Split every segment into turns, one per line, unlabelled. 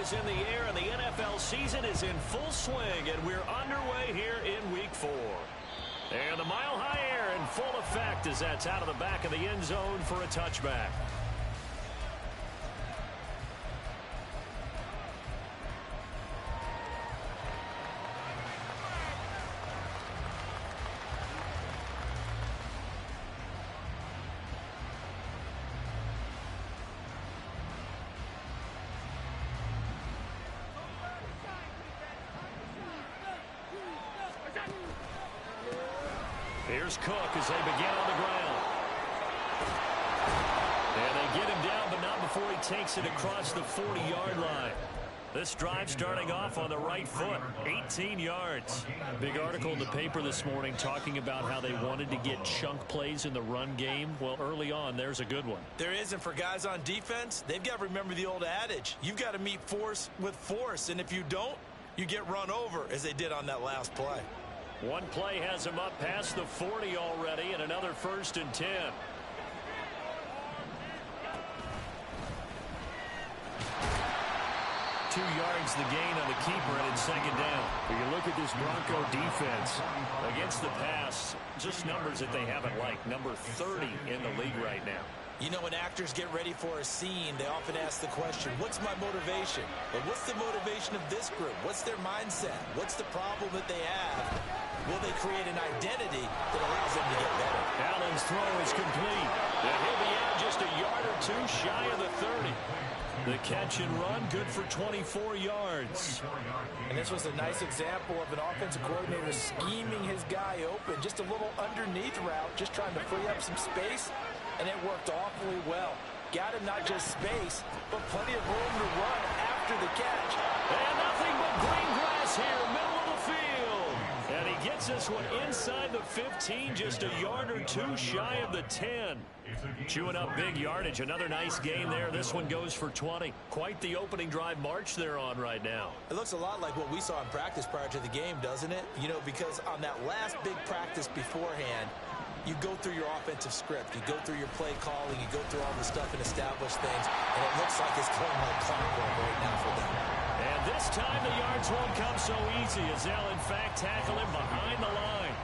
is in the air, and the NFL season is in full swing, and we're underway here in Week 4. And the mile-high air in full effect as that's out of the back of the end zone for a touchback. Here's Cook as they begin on the ground. And they get him down, but not before he takes it across the 40-yard line. This drive starting off on the right foot, 18 yards. Big article in the paper this morning talking about how they wanted to get chunk plays in the run game. Well, early on, there's a good one.
There is, and for guys on defense, they've got to remember the old adage. You've got to meet force with force, and if you don't, you get run over, as they did on that last play.
One play has him up past the 40 already, and another 1st and 10. 2 yards the gain on the keeper, and it's 2nd down. When you look at this Bronco defense against the pass, just numbers that they haven't liked. Number 30 in the league right now.
You know, when actors get ready for a scene, they often ask the question, what's my motivation? But what's the motivation of this group? What's their mindset? What's the problem that they have? Will they create an identity that allows them to get better?
Allen's throw is complete. And he'll be out just a yard or two shy of the 30. The catch and run, good for 24 yards.
And this was a nice example of an offensive coordinator scheming his guy open. Just a little underneath route, just trying to free up some space. And it worked awfully well. Got him not just space, but plenty of room to run after the catch.
And nothing but green grass here, middle of the field. And he gets this one inside the 15, just a yard or two shy of the 10. Chewing up big yardage. Another nice gain there. This one goes for 20. Quite the opening drive march they're on right now.
It looks a lot like what we saw in practice prior to the game, doesn't it? You know, because on that last big practice beforehand, you go through your offensive script. You go through your play calling. You go through all the stuff and establish things. And it looks like it's going like clockwork right now for them.
And this time the yards won't come so easy as they'll, in fact, tackle him behind the line.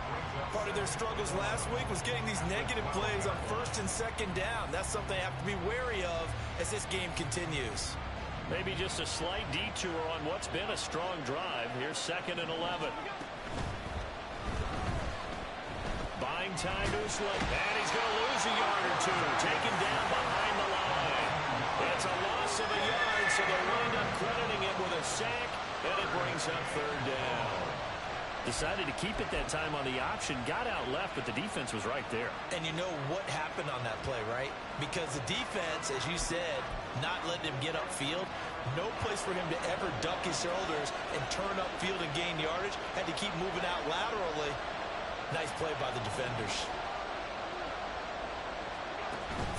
Part of their struggles last week was getting these negative plays on 1st and 2nd down. That's something they have to be wary of as this game continues.
Maybe just a slight detour on what's been a strong drive. Here's 2nd and 11. Buying time to his left. And he's going to lose a yard or two. Taken down behind the line. It's a loss of a yard, so they'll wind up crediting him with a sack, and it brings up 3rd down. Decided to keep it that time on the option. Got out left, but the defense was right there.
And you know what happened on that play, right? Because the defense, as you said, not letting him get upfield. No place for him to ever duck his shoulders and turn upfield and gain yardage. Had to keep moving out laterally. Nice play by the defenders.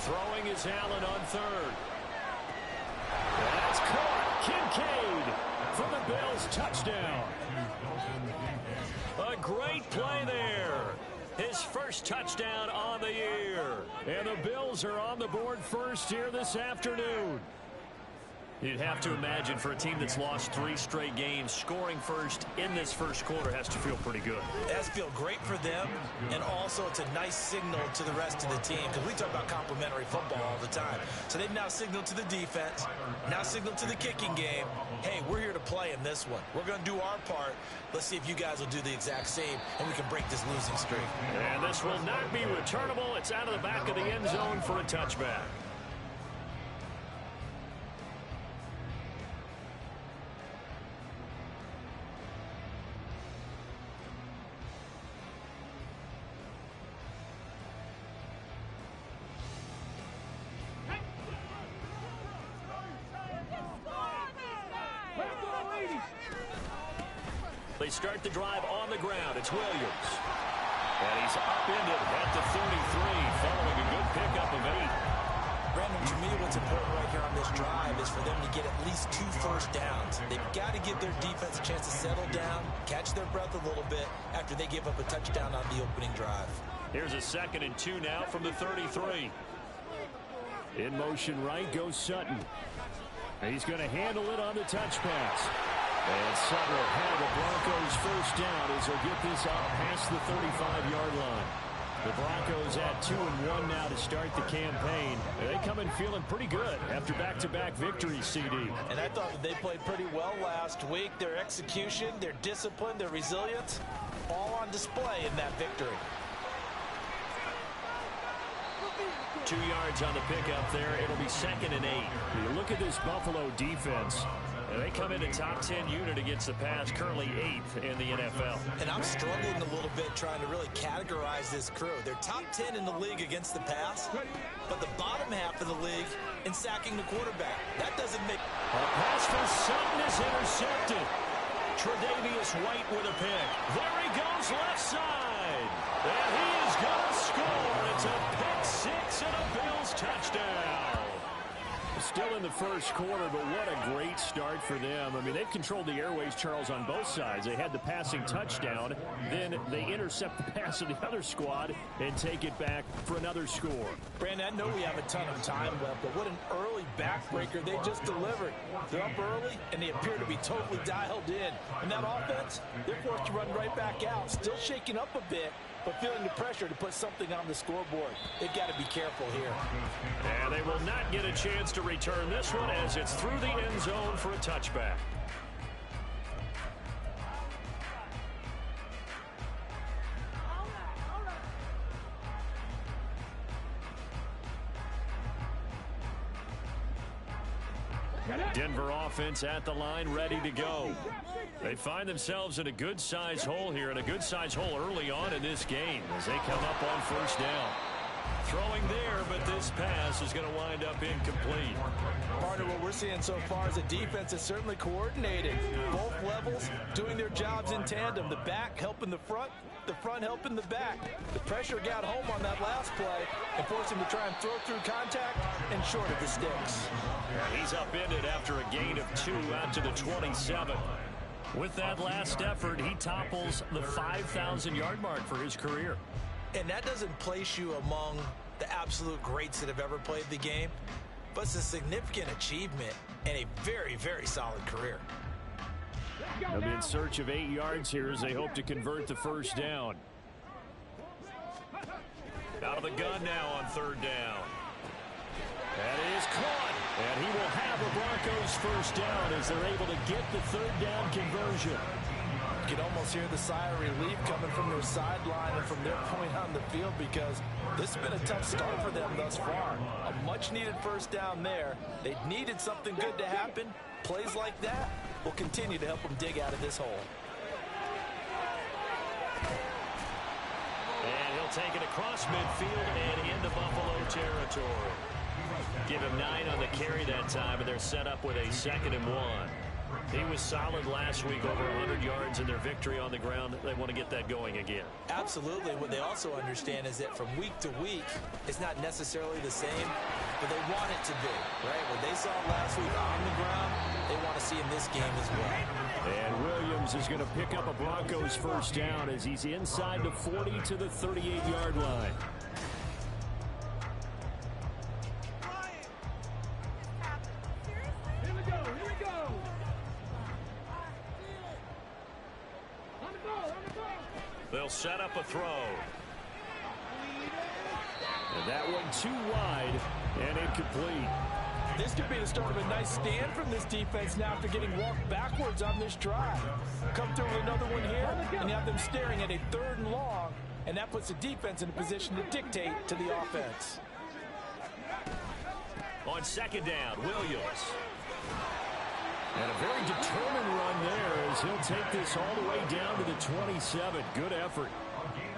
Throwing is Allen on 3rd. That's caught. Kincaid for the Bills. Touchdown. A great play there. His first touchdown on the year. And the Bills are on the board first here this afternoon. You'd have to imagine for a team that's lost 3 straight games, scoring first in this first quarter has to feel pretty good.
It has to feel great for them, and also it's a nice signal to the rest of the team, because we talk about complementary football all the time. So they've now signaled to the defense, now signaled to the kicking game, hey, we're here to play in this one. We're going to do our part. Let's see if you guys will do the exact same, and we can break this losing streak.
And this will not be returnable. It's out of the back of the end zone for a touchback. They start the drive on the ground. It's Williams. And he's upended at the 33, following a good pickup of 8.
Brandon, to me, what's important right here on this drive is for them to get at least 2 first downs. They've got to give their defense a chance to settle down, catch their breath a little bit after they give up a touchdown on the opening drive.
Here's a 2nd and 2 now from the 33. In motion right goes Sutton. He's going to handle it on the touch pass. And Sutton will have the Broncos first down as he'll get this out past the 35-yard line. The Broncos at 2-1 now to start the campaign. They come in feeling pretty good after back-to-back victories, CD.
And I thought that they played pretty well last week. Their execution, their discipline, their resilience, all on display in that victory.
2 yards on the pickup there. It'll be 2nd and 8. You look at this Buffalo defense. They come in a top 10 unit against the pass, currently 8th in the NFL.
And I'm struggling a little bit trying to really categorize this crew. They're top 10 in the league against the pass, but the bottom half of the league in sacking the quarterback. That doesn't make...
A pass for Sutton is intercepted. Tre'Davious White with a pick. There he goes left side. And he is going to score. It's a pick six and a Bills touchdown. Still in the first quarter, but what a great start for them. I mean, they've controlled the airways, Charles, on both sides. They had the passing touchdown. Then they intercept the pass of the other squad and take it back for another score.
Brandon, I know we have a ton of time left, but what an early backbreaker they just delivered. They're up early, and they appear to be totally dialed in. And that offense, they're forced to run right back out. Still shaking up a bit, but feeling the pressure to put something on the scoreboard. They've got to be careful here.
And they will not get a chance to return this one as it's through the end zone for a touchback. Denver offense at the line, ready to go. They find themselves in a good-sized hole here, and a good-sized hole early on in this game as they come up on first down. Throwing there, but this pass is going to wind up incomplete.
Partner, what we're seeing so far is a defense that's certainly coordinated. Both levels doing their jobs in tandem. The back helping the front helping the back. The pressure got home on that last play and forced him to try and throw through contact and short of the sticks.
He's upended after a gain of 2 out to the 27. With that last effort, he topples the 5,000-yard mark for his career.
And that doesn't place you among the absolute greats that have ever played the game, but it's a significant achievement and a very, very solid career.
They'll be in search of 8 yards here as they hope to convert the first down. Out of the gun now on third down. That is caught. And he will have the Broncos first down as they're able to get the third down conversion.
You can almost hear the sigh of relief coming from their sideline and from their point on the field because this has been a tough start for them thus far. A much-needed first down there. They needed something good to happen. Plays like that will continue to help them dig out of this hole.
And he'll take it across midfield and into Buffalo territory. Give him 9 on the carry that time, and they're set up with a 2nd and 1. He was solid last week, over 100 yards in their victory on the ground. They want to get that going again.
Absolutely. What they also understand is that from week to week, it's not necessarily the same, but they want it to be, right? What they saw last week on the ground, they want to see in this game as well.
And Williams is going to pick up a Broncos first down as he's inside the 40 to the 38-yard line. They'll set up a throw. And that one too wide and incomplete.
This could be the start of a nice stand from this defense now after getting walked backwards on this drive. Come through with another one here, and you have them staring at a 3rd and long, and that puts the defense in a position to dictate to the offense.
On 2nd down, Williams. And a very determined run there as he'll take this all the way down to the 27. Good effort.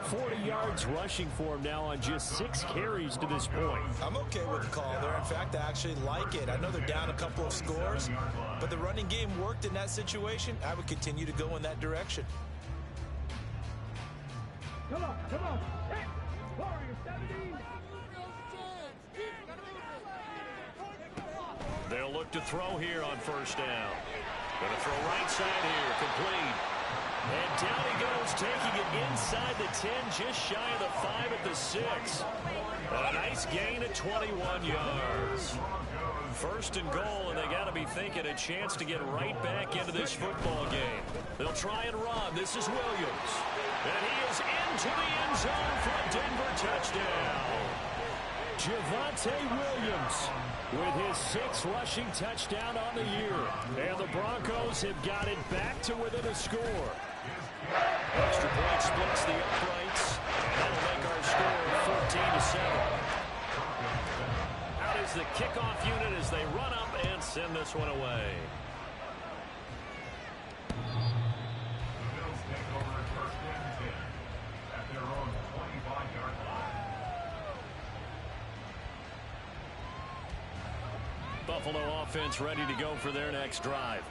40 yards rushing for him now on just 6 carries to this point.
I'm okay with the call there. In fact, I actually like it. I know they're down a couple of scores, but the running game worked in that situation. I would continue to go in that direction.
Come on. Hey, Warriors, 17.
They'll look to throw here on first down. Going to throw right side here, complete. And down he goes, taking it inside the 10, just shy of the 5 at the 6. A nice gain of 21 yards. First and goal, and they got to be thinking a chance to get right back into this football game. They'll try and run. This is Williams. And he is into the end zone for a Denver touchdown. Javonte Williams with his 6th rushing touchdown on the year. And the Broncos have got it back to within a score. Extra point splits the uprights. And that'll make our score 14-7. Out is the kickoff unit as they run up and send this one away. Buffalo offense ready to go for their next drive.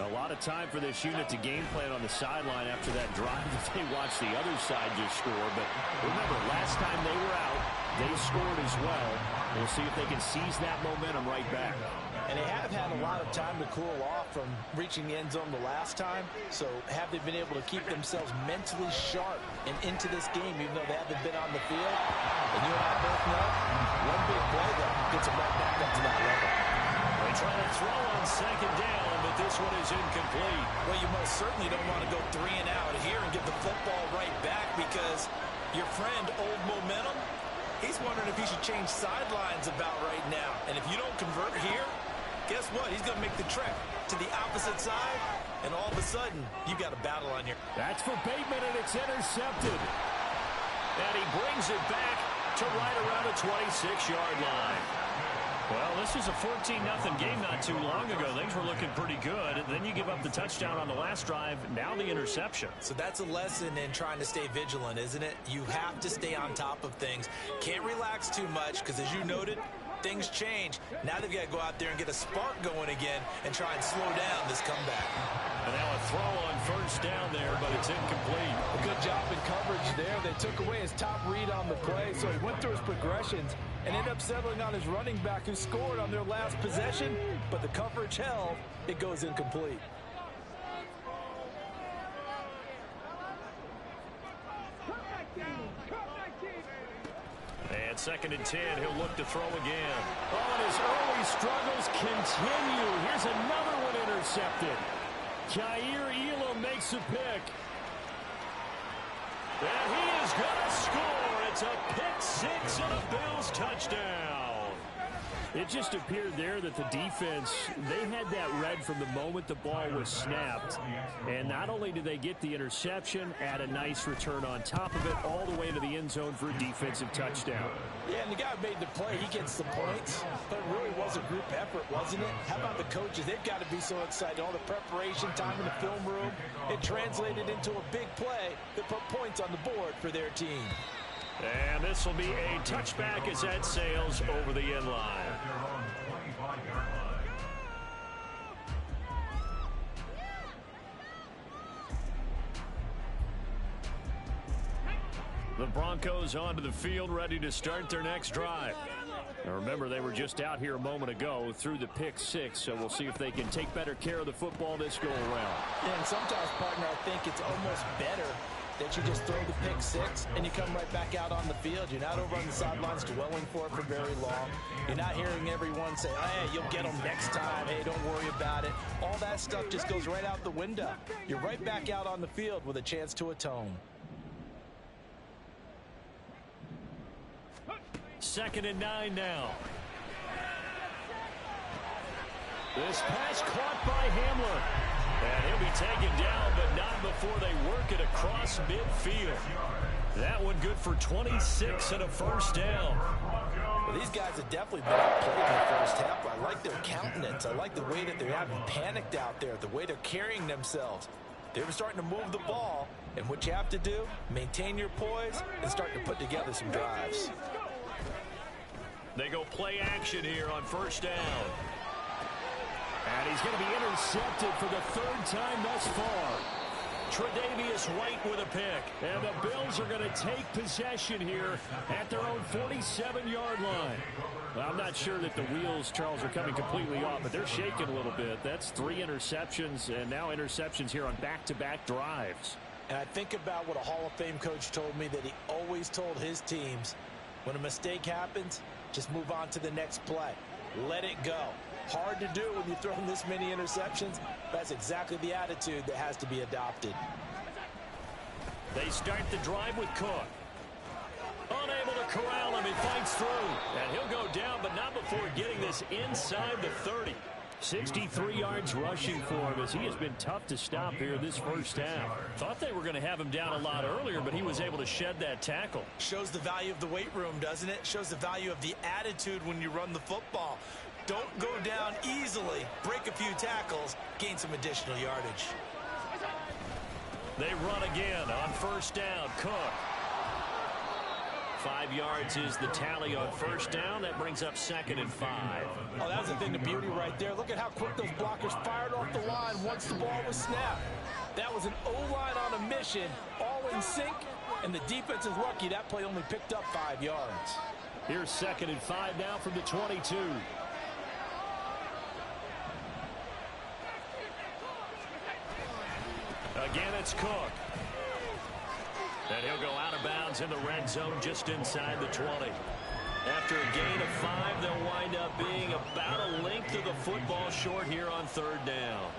A lot of time for this unit to game plan on the sideline after that drive that they watched the other side just score. But remember, last time they were out, they scored as well. We'll see if they can seize that momentum right back.
And they have had a lot of time to cool off from reaching the end zone the last time. So have they been able to keep themselves mentally sharp and into this game, even though they haven't been on the field? And you and I both know, one big play that gets them right back up to that level.
They try to throw on second down, but this one is incomplete.
Well, you most certainly don't want to go 3 and out here and get the football right back, because your friend, Old Momentum, he's wondering if he should change sidelines about right now. And if you don't convert here, guess what? He's going to make the trek to the opposite side, and all of a sudden, you've got a battle on your...
That's for Bateman, and it's intercepted. And he brings it back to right around the 26-yard line. Well, this was a 14-0 game not too long ago. Things were looking pretty good. And then you give up the touchdown on the last drive. Now the interception.
So that's a lesson in trying to stay vigilant, isn't it? You have to stay on top of things. Can't relax too much, because as you noted, things change. Now they've got to go out there and get a spark going again and try and slow down this comeback.
And now a throw on first down there, but it's incomplete.
A good job in coverage there. They took away his top read on the play, so he went through his progressions and ended up settling on his running back, who scored on their last possession, but the coverage held. It goes incomplete.
And 2nd and 10, he'll look to throw again. Oh, and his early struggles continue. Here's another one intercepted. Jair Elam makes a pick. And he is going to score. It's a pick 6 and a Bills touchdown. It just appeared there that the defense, they had that read from the moment the ball was snapped. And not only did they get the interception, add a nice return on top of it, all the way to the end zone for a defensive touchdown.
Yeah, and the guy made the play. He gets the points. But it really was a group effort, wasn't it? How about the coaches? They've got to be so excited. All the preparation time in the film room, it translated into a big play that put points on the board for their team.
And this will be a touchback as that sails over the end line. The Broncos onto the field, ready to start their next drive. Now remember, they were just out here a moment ago through the pick 6, so we'll see if they can take better care of the football this go-around.
Yeah, and sometimes, partner, I think it's almost better that you just throw the pick 6 and you come right back out on the field. You're not over on the sidelines dwelling for it for very long. You're not hearing everyone say, hey, you'll get them next time. Hey, don't worry about it. All that stuff just goes right out the window. You're right back out on the field with a chance to atone.
2nd and 9 now. This pass caught by Hamler. And he'll be taken down, but not before they work it across midfield. That one good for 26 and a first down.
Well, these guys have definitely been outplayed in the first half. I like their countenance. I like the way that they're having panicked out there, the way they're carrying themselves. They were starting to move the ball, and what you have to do, maintain your poise and start to put together some drives.
They go play action here on first down. And he's going to be intercepted for the 3rd time thus far. Tre'Davious White with a pick. And the Bills are going to take possession here at their own 47-yard line. Well, I'm not sure that the wheels, Charles, are coming completely off, but they're shaking a little bit. That's 3 interceptions, and now interceptions here on back-to-back drives.
And I think about what a Hall of Fame coach told me, that he always told his teams, when a mistake happens, just move on to the next play.
let it go. Hard to do when you throw this many interceptions. That's exactly the attitude that has to be adopted.
They start the drive with Cook. Unable to corral him. He fights through. And he'll go down, but not before getting this inside the 30. 63 yards rushing for him as he has been tough to stop here this first half. Thought they were going to have him down a lot earlier, but he was able to shed that tackle.
Shows the value of the weight room, doesn't it? Shows the value of the attitude when you run the football. Don't go down easily. Break a few tackles. Gain some additional yardage.
They run again on first down. Cook. 5 yards is the tally on first down. That brings up 2nd and 5.
Oh, that's the thing of beauty right there. Look at how quick those blockers fired off the line once the ball was snapped. That was an O-line on a mission, all in sync, and the defense is lucky that play only picked up 5 yards.
Here's 2nd and 5 now from the 22. Again, it's Cook. And he'll go out of bounds in the red zone just inside the 20. After a gain of 5, they'll wind up being about a length of the football short here on 3rd down.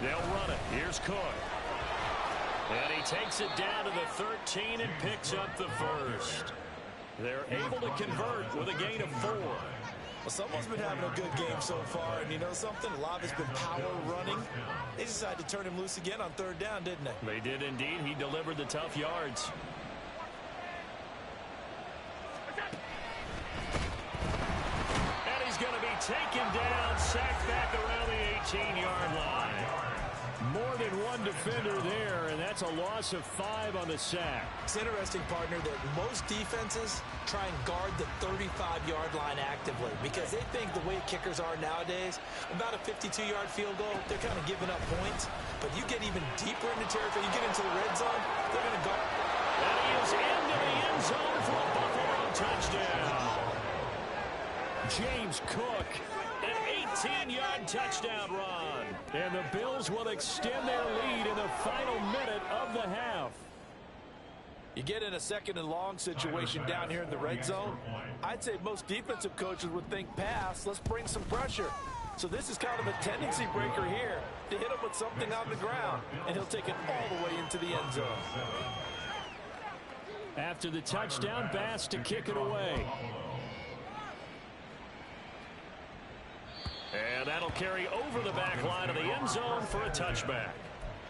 They'll run it. Here's Cook. And he takes it down to the 13 and picks up the first. They're able to convert with a gain of 4.
Well, someone's been having a good game so far, and you know something? A lot of it's been power running. They decided to turn him loose again on 3rd down, didn't they?
They did indeed. He delivered the tough yards. And he's going to be taken down, sacked back around the 18-yard line. More than one defender there, and that's a loss of 5 on the sack.
It's interesting, partner, that most defenses try and guard the 35-yard line actively because they think the way kickers are nowadays, about a 52-yard field goal, they're kind of giving up points. But you get even deeper into territory, you get into the red zone, they're going to guard.
And he is into the end zone for a Buffalo touchdown. James Cook, an 18-yard touchdown run. And the Bills will extend their lead in the final minute of the half.
You get in a 2nd and long situation down here in the red zone. I'd say most defensive coaches would think pass. Let's bring some pressure. So this is kind of a tendency breaker here to hit him with something on the ground. And he'll take it all the way into the end zone.
After the touchdown, Bass to kick it away. And that'll carry over the back line of the end zone for a touchback.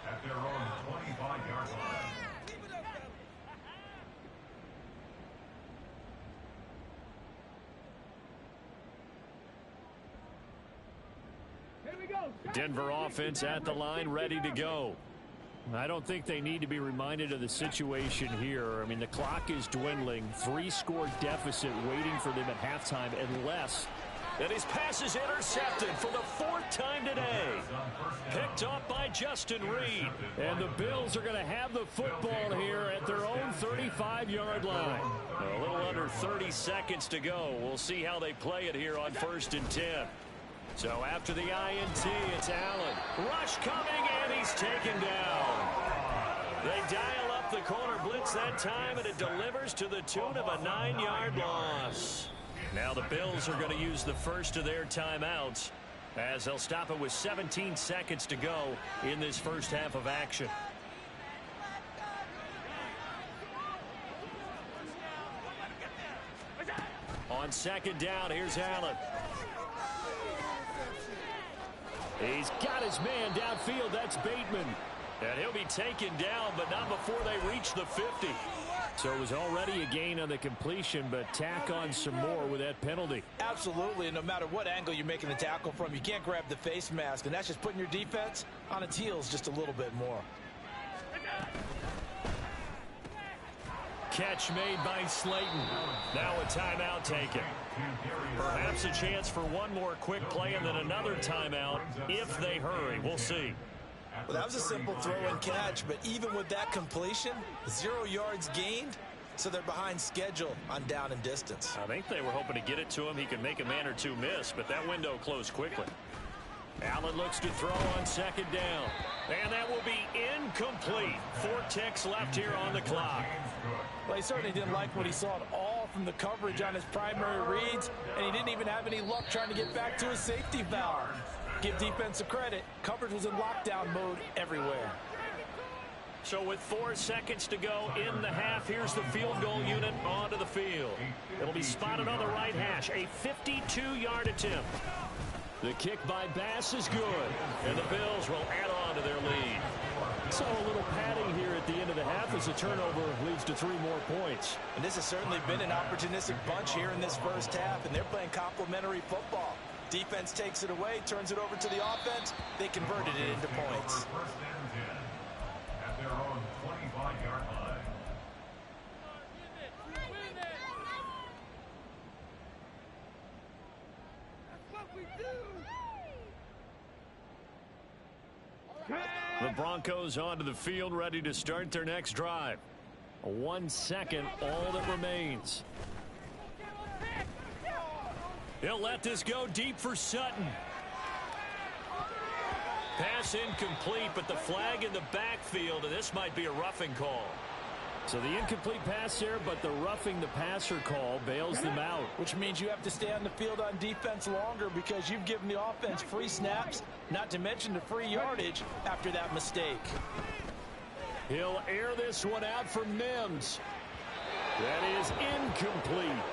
At their own 25-yard line.
Here we go.
Denver offense at the line, ready to go. I don't think they need to be reminded of the situation here. I mean, the clock is dwindling. 3-score deficit waiting for them at halftime unless... And his pass is intercepted for the 4th time today. Picked up by Justin Reed. And the Bills are going to have the football here at their own 35-yard line. A little under 30 seconds to go. We'll see how they play it here on 1st and 10. So after the INT, it's Allen. Rush coming, and he's taken down. They dial up the corner blitz that time, and it delivers to the tune of a 9-yard loss. Now the Bills are going to use the first of their timeouts as they'll stop it with 17 seconds to go in this first half of action. On 2nd down, here's Allen. He's got his man downfield. That's Bateman. And he'll be taken down, but not before they reach the 50. So it was already a gain on the completion, but tack on some more with that penalty.
Absolutely, and no matter what angle you're making the tackle from, you can't grab the face mask, and that's just putting your defense on its heels just a little bit more.
Catch made by Slayton. Now a timeout taken. Perhaps a chance for one more quick play and then another timeout if they hurry. We'll see.
Well, that was a simple throw and catch, but even with that completion, 0 yards gained, so they're behind schedule on down and distance.
I think they were hoping to get it to him. He could make a man or two miss, but that window closed quickly. Allen looks to throw on 2nd down. And that will be incomplete. 4 ticks left here on the clock.
Well, he certainly didn't like what he saw at all from the coverage on his primary reads, and he didn't even have any luck trying to get back to his safety valve. Give defense a credit. Coverage was in lockdown mode everywhere.
So with 4 seconds to go in the half, here's the field goal unit onto the field. It'll be spotted on the right hash, a 52-yard attempt. The kick by Bass is good, and the Bills will add on to their lead. So a little padding here at the end of the half as the turnover leads to 3 more points.
And this has certainly been an opportunistic bunch here in this first half, and they're playing complementary football. Defense takes it away, turns it over to the offense. They converted it into points.
First and 10 at their own 25-yard line.
The Broncos onto the field, ready to start their next drive. 1 second, all that remains. He'll let this go deep for Sutton. Pass incomplete, but the flag in the backfield, and this might be a roughing call. So the incomplete pass there, but the roughing the passer call bails them out.
Which means you have to stay on the field on defense longer because you've given the offense free snaps, not to mention the free yardage after that mistake.
He'll air this one out for Mims. That is incomplete.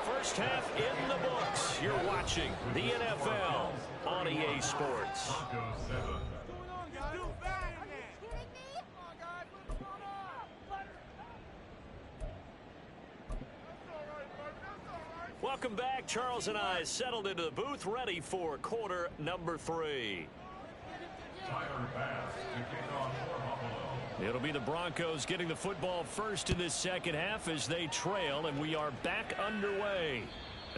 First half in the books. You're watching the NFL on EA Sports.
Broncos 7.
Welcome back. Charles and I settled into the booth, ready for quarter number 3.
Tyler Bass to kick off for Buffalo.
It'll be the Broncos getting the football first in this second half as they trail, and we are back underway.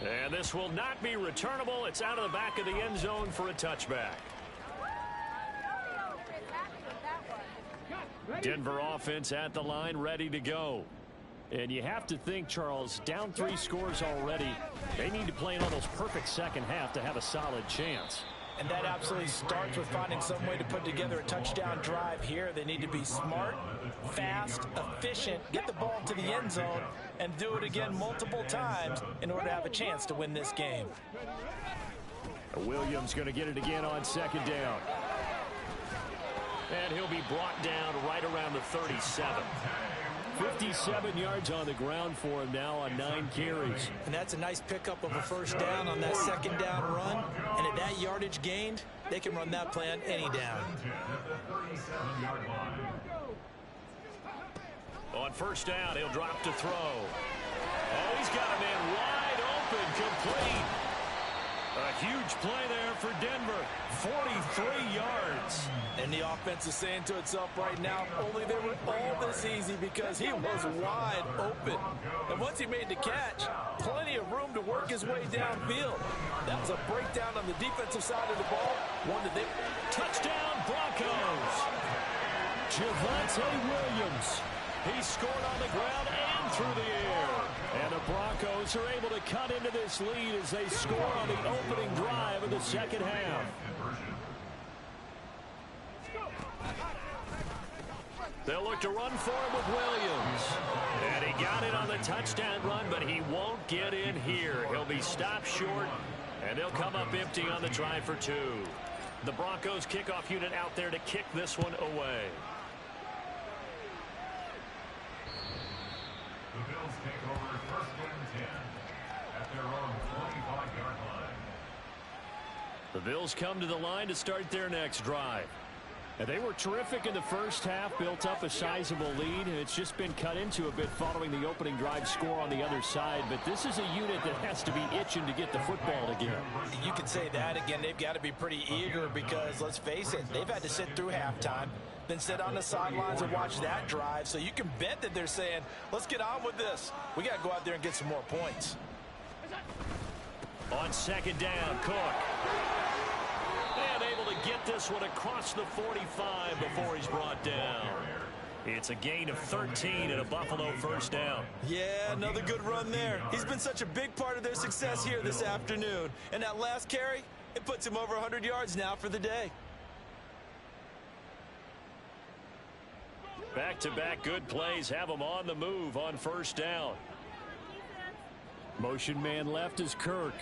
And this will not be returnable. It's out of the back of the end zone for a touchback. Denver offense at the line, ready to go. And you have to think, Charles, down 3 scores already. They need to play an almost perfect second half to have a solid chance.
And that absolutely starts with finding some way to put together a touchdown drive here. They need to be smart, fast, efficient, get the ball to the end zone, and do it again multiple times in order to have a chance to win this game.
Williams going to get it again on second down. And he'll be brought down right around the 37. 57 yards on the ground for him now on 9 carries.
And that's a nice pickup of a first down on that second down run. And at that yardage gained, they can run that play on any down.
On first down, he'll drop to throw. Oh, he's got a man wide open, complete. A huge play there for Denver. 43 yards.
And the offense is saying to itself right now, only they were all this easy because he was wide open. And once he made the catch, plenty of room to work his way downfield. That was a breakdown on the defensive side of the ball. One that they...
Touchdown, Broncos. Javonte Williams. He scored on the ground and through the air. And the Broncos are able to cut into this lead as they score on the opening drive of the second half. They'll look to run for him with Williams. And he got it on the touchdown run, but he won't get in here. He'll be stopped short, and they'll come up empty on the try for 2. The Broncos kickoff unit out there to kick this one away.
The Bills take over first and 10 at their own 25-yard line.
The Bills come to the line to start their next drive. And they were terrific in the first half, built up a sizable lead, and it's just been cut into a bit following the opening drive score on the other side. But this is a unit that has to be itching to get the football again.
You could say that again. They've got to be pretty eager because, let's face it, they've had to sit through halftime, then sit on the sidelines and watch that drive. So you can bet that they're saying, let's get on with this. We got to go out there and get some more points.
On second down, Cook. And able to get this one across the 45 before he's brought down. It's a gain of 13 and a Buffalo first down.
Yeah, another good run there. He's been such a big part of their success here this afternoon. And that last carry, it puts him over 100 yards now for the day.
Back-to-back good plays have them on the move on first down. Motion man left is Kirk.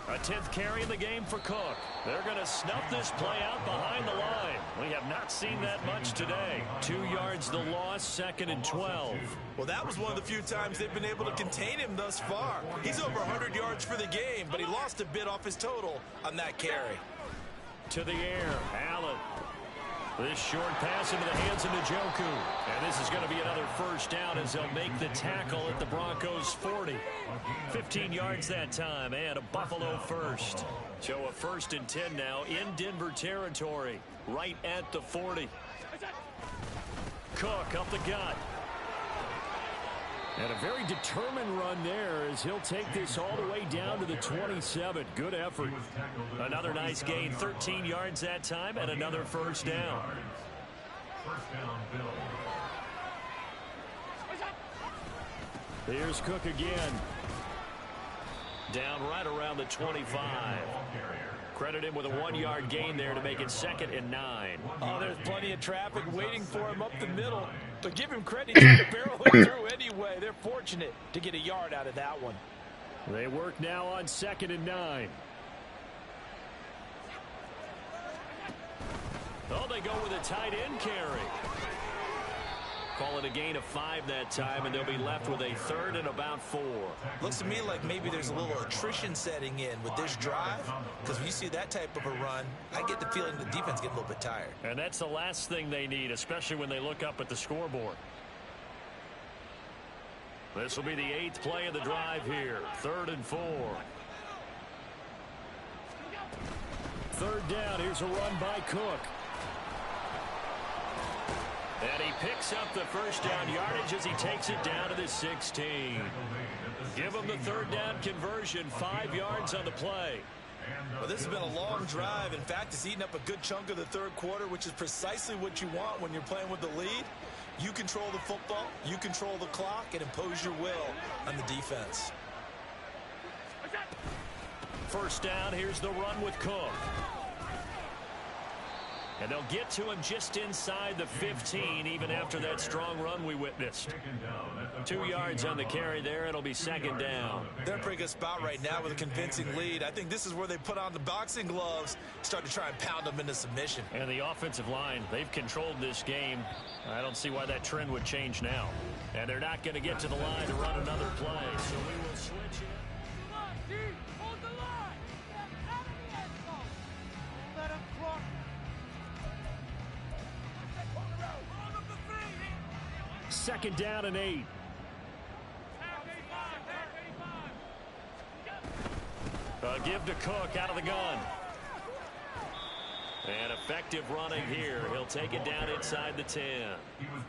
A 10th carry in the game for Cook. They're going to snuff this play out behind the line. We have not seen that much today. 2 yards the loss, 2nd and 12.
Well, that was one of the few times they've been able to contain him thus far. He's over 100 yards for the game, but he lost a bit off his total on that carry.
To the air, Allen. This short pass into the hands of Njoku. And this is going to be another first down as they'll make the tackle at the Broncos 40. 15 yards that time and a Buffalo first. So a 1st and 10 now in Denver territory. Right at the 40. Cook up the gut. And a very determined run there as he'll take this all the way down to the 27. Good effort. Another nice gain. 13 yards that time and another first down. Here's Cook again. Down right around the 25. Credit him with a 1-yard gain there to make it 2nd and 9.
Oh, there's plenty of traffic waiting for him up the middle. But give him credit, he's going to barrel it through anyway. They're fortunate to get a yard out of that one.
They work now on 2nd and 9. Oh, they go with a tight end carry. Call it a gain of 5 that time, and they'll be left with a 3rd and about 4.
Looks to me like maybe there's a little attrition setting in with this drive, because when you see that type of a run, I get the feeling the defense getting a little bit tired.
And that's the last thing they need, especially when they look up at the scoreboard. This will be the 8th play of the drive here. 3rd and 4. 3rd down. Here's a run by Cook. And he picks up the first down yardage as he takes it down to the 16. Give him the 3rd down conversion. 5 yards on the play.
Well, this has been a long drive. In fact, it's eaten up a good chunk of the 3rd quarter, which is precisely what you want when you're playing with the lead. You control the football, you control the clock, and impose your will on the defense.
First down, here's the run with Cook. And they'll get to him just inside the 15, even after that strong run we witnessed. 2 yards on the carry there. It'll be 2nd down.
They're in a pretty good spot right now with a convincing lead. I think this is where they put on the boxing gloves, start to try and pound them into submission.
And the offensive line, they've controlled this game. I don't see why that trend would change now. And they're not going to get to the line to run another play. So we will switch it.
Hold the line. Out of the end zone. Let him cross.
2nd down and 8. A give to Cook out of the gun. And effective running here. He'll take it down inside the 10.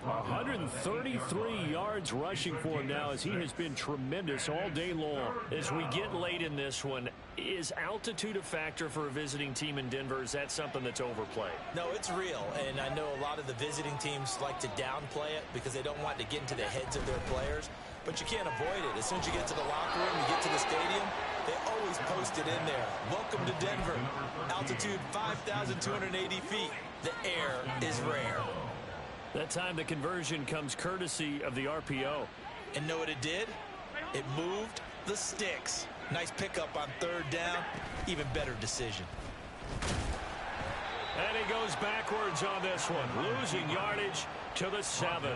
133 yards rushing for him now as he has been tremendous all day long. As we get late in this one, is altitude a factor for a visiting team in Denver? Is that something that's overplayed?
No, it's real, and I know a lot of the visiting teams like to downplay it because they don't want to get into the heads of their players, but you can't avoid it. As soon as you get to the locker room, you get to the stadium, they always post it in there. Welcome to Denver. Altitude 5,280 feet. The air is rare.
That time the conversion comes courtesy of the RPO.
And know what it did? It moved the sticks. Nice pickup on 3rd down. Even better decision.
And he goes backwards on this one. Losing yardage to the 7.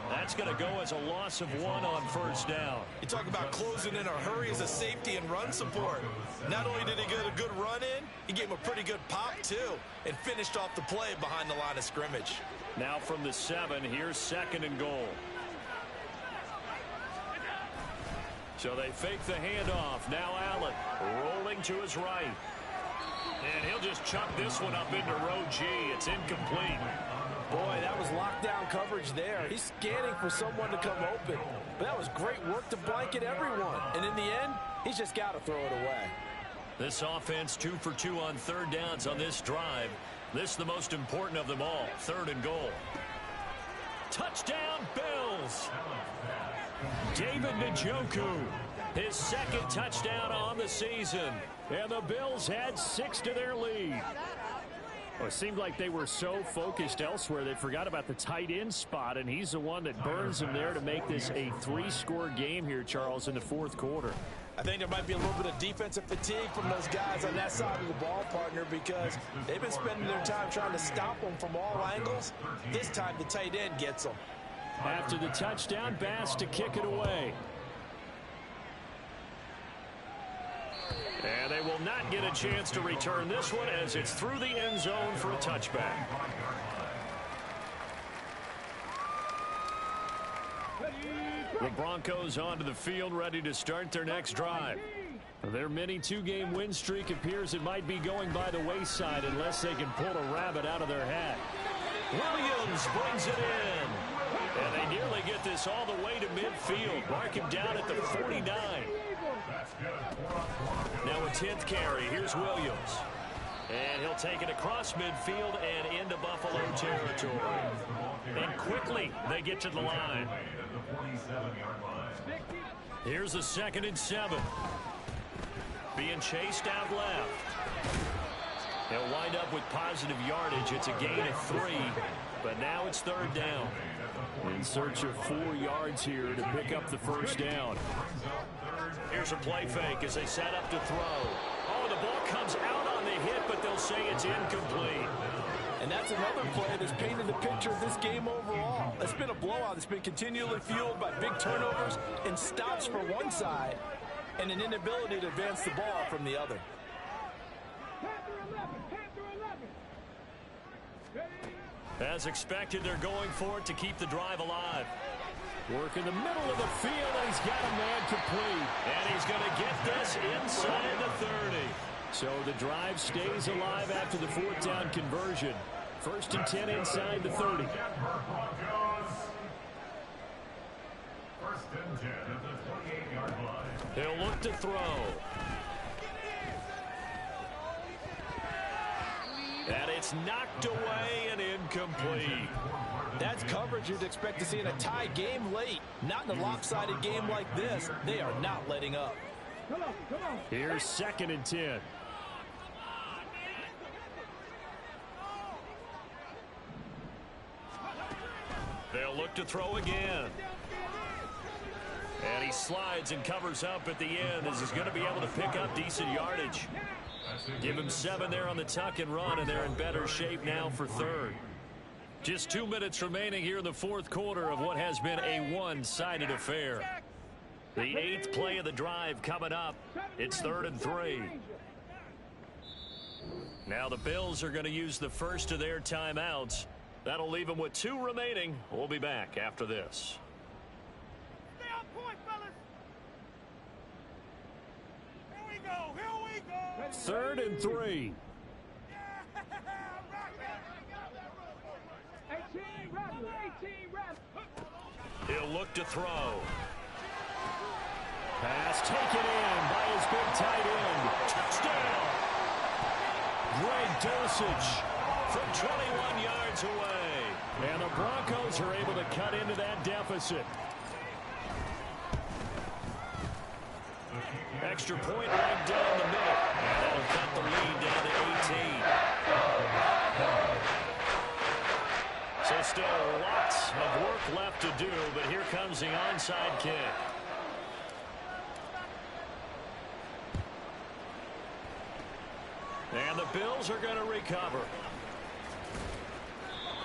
That's going to go as a loss of 1 on first down.
You talk about closing in a hurry as a safety and run support. Not only did he get a good run in, he gave him a pretty good pop too and finished off the play behind the line of scrimmage.
Now from the 7, here's 2nd and goal. So they fake the handoff. Now Allen rolling to his right. And he'll just chuck this one up into row G. It's incomplete.
Boy, that was lockdown coverage there. He's scanning for someone to come open. But that was great work to blanket everyone. And in the end, he's just got to throw it away.
This offense 2 for 2 on 3rd downs on this drive. This is the most important of them all. 3rd and goal. Touchdown, Bills. David Njoku, his 2nd touchdown on the season. And the Bills add 6 to their lead. Well, it seemed like they were so focused elsewhere they forgot about the tight end spot, and he's the one that burns them there to make this a 3-score game here, Charles, in the fourth quarter.
I think there might be a little bit of defensive fatigue from those guys on that side of the ball, partner, because they've been spending their time trying to stop them from all angles. This time the tight end gets them.
After the touchdown, Bass to kick it away. And they will not get a chance to return this one as it's through the end zone for a touchback. The Broncos onto the field, ready to start their next drive. Their mini 2-game win streak appears it might be going by the wayside unless they can pull a rabbit out of their hat. Williams brings it in. And they nearly get this all the way to midfield. Mark him down at the 49. Now a 10th carry. Here's Williams. And he'll take it across midfield and into Buffalo territory. And quickly they get to the line. Here's a 2nd and 7. Being chased out left. He'll wind up with positive yardage. It's a gain of 3. But now it's 3rd down. In search of 4 yards here to pick up the first down. Here's a play fake as they set up to throw. Oh, the ball comes out on the hit, but they'll say it's incomplete.
And that's another play that's painted the picture of this game overall. It's been a blowout. It's been continually fueled by big turnovers and stops for one side and an inability to advance the ball from the other.
As expected, they're going for it to keep the drive alive. Work in the middle of the field, and he's got a man complete. And he's going to get this inside the 30. So the drive stays alive after the 4th down conversion. 1st and 10 inside the 30.
1st and 10 at the 28-yard line.
He'll look to throw. And it's knocked away and incomplete.
That's coverage you'd expect to see in a tie game late. Not in a lopsided game like this. They are not letting up.
Here's 2nd and 10. They'll look to throw again. And he slides and covers up at the end as he's going to be able to pick up decent yardage. Give him 7 there on the tuck and run, and they're in better shape now for 3rd. Just 2 minutes remaining here in the 4th quarter of what has been a one-sided affair. The 8th play of the drive coming up. It's 3rd and 3. Now the Bills are going to use the first of their timeouts. That'll leave them with 2 remaining. We'll be back after this.
Stay on point, fellas. Here we go. Here we go.
3rd and 3.
18 reps.
He'll look to throw. Pass taken in by his big tight end. Touchdown! Greg Dulcich from 21 yards away. And the Broncos are able to cut into that deficit. Extra point right down the middle. And that'll cut the lead down to 18. So still lots of work left to do, but here comes the onside kick. And the Bills are going to recover.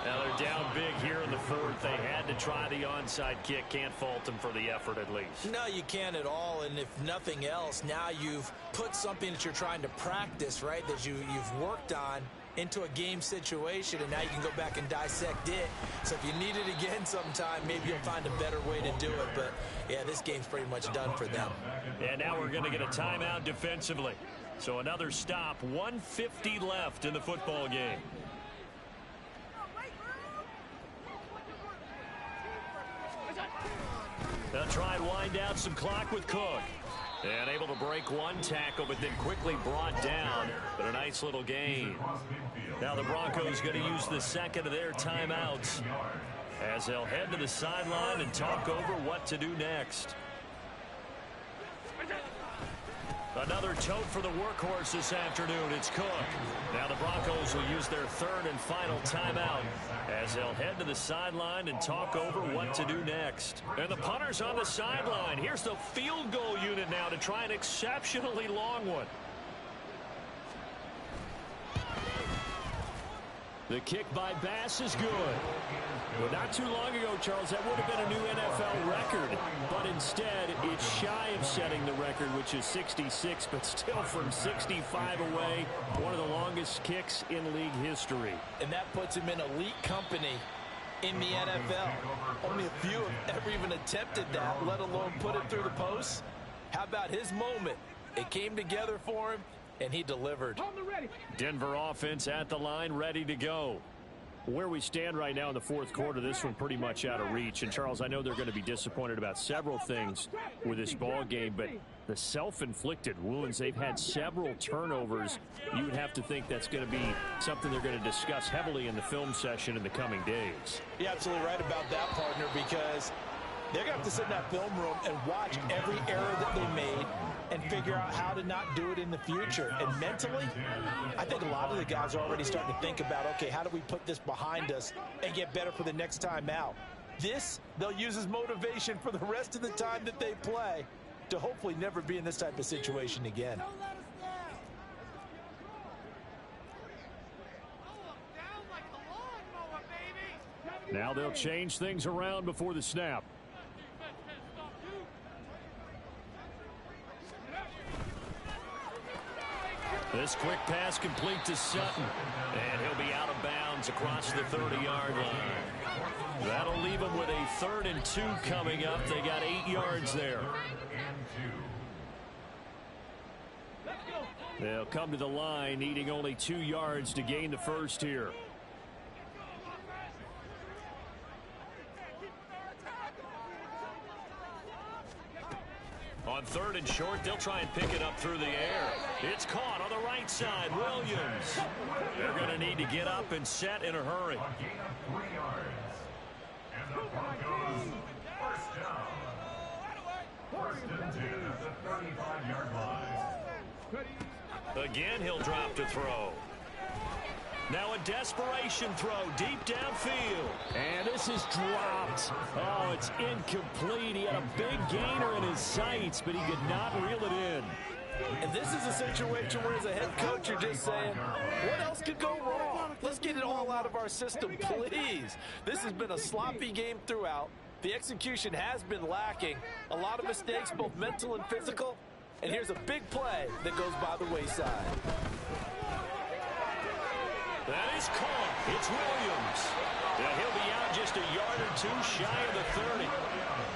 Now they're down big here in the 4th. They had to try the onside kick. Can't fault them for the effort at least.
No, you can't at all. And if nothing else, now you've put something that you're trying to practice, right, that you've worked on into a game situation, and now you can go back and dissect it. So if you need it again sometime, maybe you'll find a better way to do it. But, yeah, this game's pretty much done for them.
And now we're going to get a timeout defensively. So another stop, 1:50 left in the football game. They'll try and wind down some clock with Cook. And able to break one tackle, but then quickly brought down. But a nice little gain. Now the Broncos going to use the second of their timeouts as they'll head to the sideline and talk over what to do next. Another tote for the workhorse this afternoon. It's Cook. Now the Broncos will use their third and final timeout as they'll head to the sideline and talk over what to do next. And the punter's on the sideline. Here's the field goal unit now to try an exceptionally long one. The kick by Bass is good. Well, not too long ago, Charles, that would have been a new NFL record. But instead, it's shy of setting the record, which is 66, but still from 65 away, one of the longest kicks in league history.
And that puts him in elite company in the NFL. Only a few have ever even attempted that, let alone put it through the post. How about his moment? It came together for him, and he delivered.
Denver offense at the line, ready to go. Where we stand right now in the fourth quarter, this one pretty much out of reach. And, Charles, I know they're going to be disappointed about several things with this ball game, but the self-inflicted wounds, they've had several turnovers. You would have to think that's going to be something they're going to discuss heavily in the film session in the coming days.
You're absolutely right about that, partner, because they're going to have to sit in that film room and watch every error that they made and figure out how to not do it in the future. And mentally, I think a lot of the guys are already starting to think about, okay, how do we put this behind us and get better for the next time out? This, they'll use as motivation for the rest of the time that they play to hopefully never be in this type of situation again.
Now they'll change things around before the snap. This quick pass complete to Sutton. And he'll be out of bounds across the 30-yard line. That'll leave them with a 3rd and 2 coming up. They got 8 yards there. They'll come to the line, needing only 2 yards to gain the first here. On 3rd and short, they'll try and pick it up through the air. It's caught on the right side. Williams. They're going to need to get up and set in a hurry.
Gain of 3 yards. And the Broncos, first down. First and 10 at the 35-yard line.
Again, he'll drop to throw. Now a desperation throw deep downfield. And this is dropped. Oh, it's incomplete. He had a big gainer in his sights, but he could not reel it in.
And this is a situation where as a head coach, you're just saying, what else could go wrong? Let's get it all out of our system, please. This has been a sloppy game throughout. The execution has been lacking. A lot of mistakes, both mental and physical. And here's a big play that goes by the wayside.
That is caught. It's Williams. Yeah, he'll be out just a yard or 2 shy of the 30.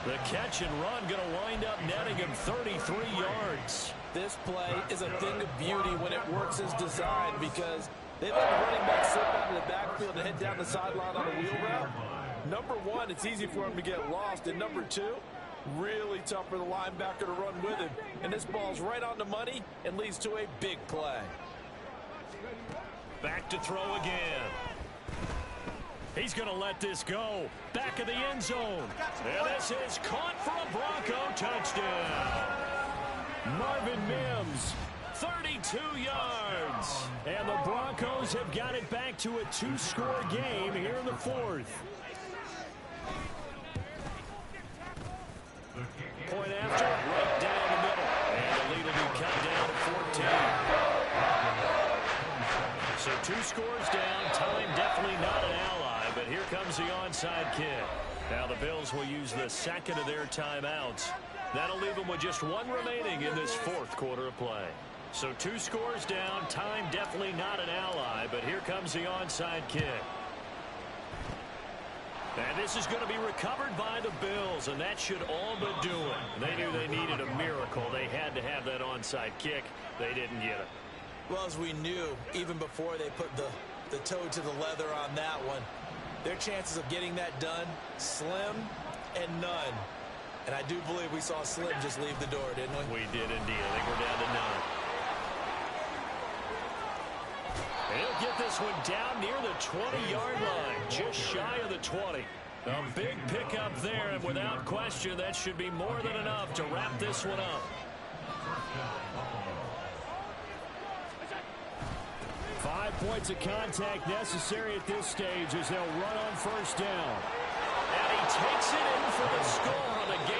The catch and run going to wind up netting him 33 yards.
This play is a thing of beauty when it works as designed because they let the running back slip out of the backfield and head down the sideline on a wheel route. Number one, it's easy for him to get lost. And number two, really tough for the linebacker to run with him. And this ball's right on the money and leads to a big play.
Back to throw again. He's going to let this go. Back of the end zone. And this is caught for a Bronco touchdown. Marvin Mims, 32 yards. And the Broncos have got it back to a 2-score game here in the 4th. Point after, right down the middle. And the lead will be cut down to 14. So 2 scores down. Time definitely not an ally, but here comes the onside kick. Now the Bills will use the second of their timeouts. That'll leave them with just 1 remaining in this 4th quarter of play. So 2 scores down. Time definitely not an ally, but here comes the onside kick. And this is going to be recovered by the Bills, and that should all but do it. They knew they needed a miracle. They had to have that onside kick. They didn't get it.
Well, as we knew, even before they put the toe to the leather on that one, their chances of getting that done, slim and none. And I do believe we saw Slim just leave the door, didn't we?
We did indeed. I think we're down to none. And he'll get this one down near the 20-yard line, just shy of the 20. A big pickup there, and without question, that should be more than enough to wrap this one up. points of contact necessary at this stage as they'll run on first down. And he takes it in for the score on the game.